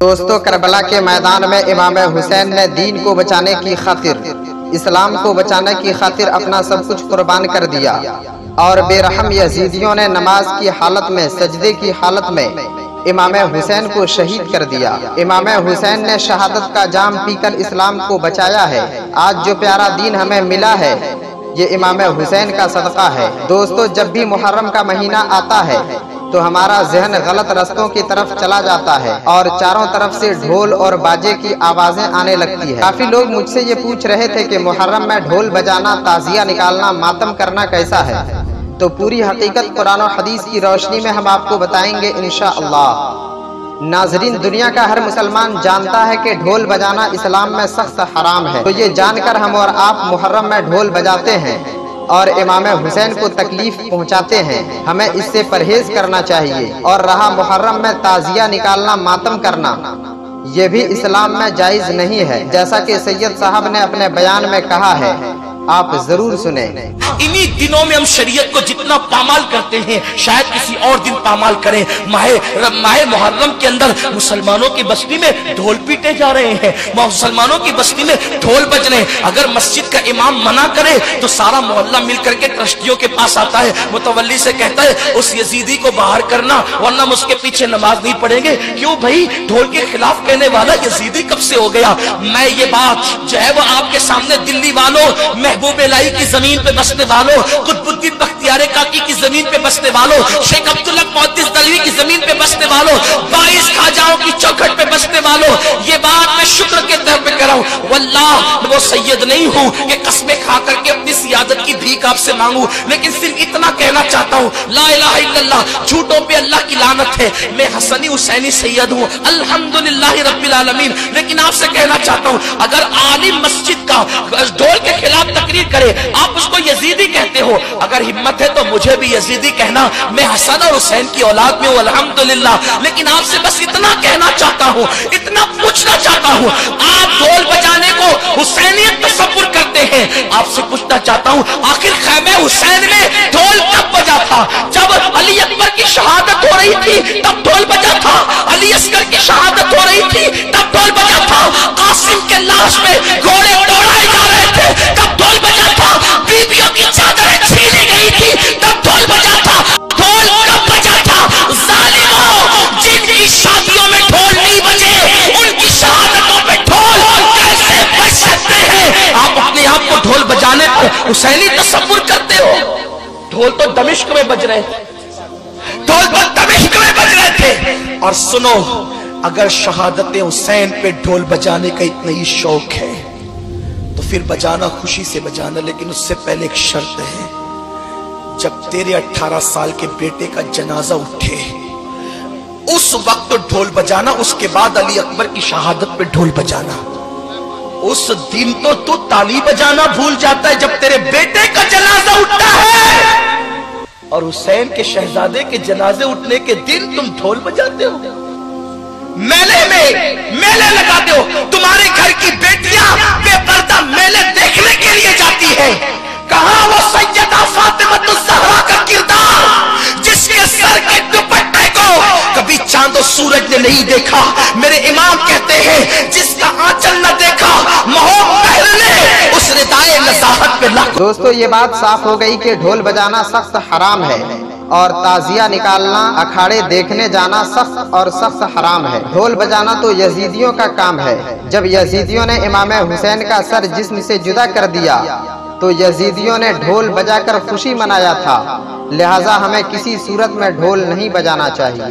दोस्तों, करबला के मैदान में इमाम हुसैन ने दीन को बचाने की खातिर, इस्लाम को बचाने की खातिर अपना सब कुछ कुर्बान कर दिया और बेरहम यजीदियों ने नमाज की हालत में, सजदे की हालत में इमाम हुसैन को शहीद कर दिया। इमाम हुसैन ने शहादत का जाम पीकर इस्लाम को बचाया है। आज जो प्यारा दीन हमें मिला है, ये इमाम हुसैन का सदका है। दोस्तों, जब भी मुहर्रम का महीना आता है तो हमारा जहन गलत रास्तों की तरफ चला जाता है और चारों तरफ से ढोल और बाजे की आवाजें आने लगती है। काफी लोग मुझसे ये पूछ रहे थे कि मुहर्रम में ढोल बजाना, ताजिया निकालना, मातम करना कैसा है। तो पूरी हकीकत कुरान और हदीस की रोशनी में हम आपको बताएंगे इंशाअल्लाह। नाजरीन, दुनिया का हर मुसलमान जानता है कि ढोल बजाना इस्लाम में सख्त हराम है। तो ये जानकर हम और आप मुहर्रम में ढोल बजाते हैं और इमाम हुसैन को तकलीफ पहुंचाते हैं। हमें इससे परहेज करना चाहिए। और रहा मुहर्रम में ताजिया निकालना, मातम करना, ये भी इस्लाम में जायज नहीं है, जैसा कि सैयद साहब ने अपने बयान में कहा है। आप जरूर सुने। इन्हीं दिनों में हम शरीयत को जितना पामाल करते हैं, शायद किसी और दिन पामाल करें। माहे मुहर्रम के अंदर मुसलमानों की बस्ती में ढोल पीटे जा रहे हैं, मुसलमानों की बस्ती में ढोल बज रहे हैं। अगर मस्जिद का इमाम मना करे तो सारा मोहल्ला मिल करके ट्रस्टियों के पास आता है, मुतवल्ली से कहता है उस यजीदी को बाहर करना, वरना हम उसके पीछे नमाज नहीं पढ़ेंगे। क्यों भाई? ढोल के खिलाफ कहने वाला यजीदी कब से हो गया? मैं ये बात जो है वो आपके सामने दिल्ली वालों, महबूब इलाही की जमीन पे बसने वालों, कुतुबुद्दीन बख्तियार काकी की जमीन पे बसने वालों, शेख अब्दुल्ला मुहद्दिस दलवी की जमीन पे बसने वालों, 22 खाजाओं की चौखट पे बसने वालों, ये बात मैं शुक्र के तौर पे कर रहा हूं। वल्लाह मैं वो सैयद नहीं हूं कि कस्में खा करके अपनी सियादत की भीख आपसे मांगू, लेकिन सिर्फ इतना कहना चाहता हूं, ला इलाहा इल्लल्लाह, झूठों पे अल्लाह की लानत है। मैं हसनी हुसैनी सैयद हूं, अल्हम्दुलिल्लाह रब्बिल आलमीन। लेकिन आपसे कहना चाहता हूं, अगर आलिम मस्जिद का ढोल के खिलाफ तकरीर करे, आप उसको यजीदी कहते हो, अगर हिम्मत है तो मुझे भी यजीदी कहना। मैं हसन और हुसैन की औलाद में हूं, अल्हम्दुलिल्लाह। लेकिन आपसे बस इतना कहना चाहता हूं, इतना पूछना चाहता हूं, आप ढोल बजाने को हुसैनियत तसव्वुर करते हैं, आपसे पूछना चाहता हूं, आखिर खैमे हुसैन में ढोल कब बजा था? जब अली अकबर की शहादत हो रही थी तब ढोल बजा था, अली असगर की शहादत हो रही थी तब ढोल बजा था, कासिम के लाश में घोड़े दौड़ाए जा रहे थे तब ढोल बजा था, बीबियों की चादरें छीनी गई थी तब ढोल बजा था। ढोल कब बजा था? जालिमों, जिनकी शादियों में ढोल नहीं बजे, उनकी शहादतों पे ढोल कैसे बज सकते हैं? आप अपने आप को ढोल बजाने पर हुसैनी तसव्वुर करते हो? ढोल तो दमिश्क में बज रहे थे, ढोल तो दमिश्क में बज रहे थे। और सुनो, अगर शहादत हुसैन पे ढोल बजाने का इतना ही शौक है तो फिर बजाना, खुशी से बजाना, लेकिन उससे पहले एक शर्त है। जब तेरे 18 साल के बेटे का जनाजा उठे उस वक्त तो ढोल बजाना, उसके बाद अली अकबर की शहादत पे ढोल बजाना। उस दिन तो तू ताली बजाना भूल जाता है जब तेरे बेटे का जनाजा उठता है, और हुसैन के शहजादे के जनाजे उठने के दिन तुम ढोल बजाते हो, मेले लगाते हो। तुम्हारे घर की बेटियां बेपर्दा मेले देखने के लिए जाती है। कहां वो सैयदा फातिमातुज़ ज़हरा का किरदार, जिसके सर के दुपट्टे को कभी चांद और सूरज ने नहीं देखा। मेरे इमाम कहते हैं, जिसका आंचल न देखा महबूब ने उस रिदाए नज़ाहत पे लग। दोस्तों, ये बात साफ हो गई कि ढोल बजाना सख्त हराम है और ताजिया निकालना, अखाड़े देखने जाना सख्त और सख्त हराम है। ढोल बजाना तो यजीदियों का काम है। जब यजीदियों ने इमाम हुसैन का सर जिस्म से जुदा कर दिया तो यजीदियों ने ढोल बजाकर खुशी मनाया था। लिहाजा हमें किसी सूरत में ढोल नहीं बजाना चाहिए।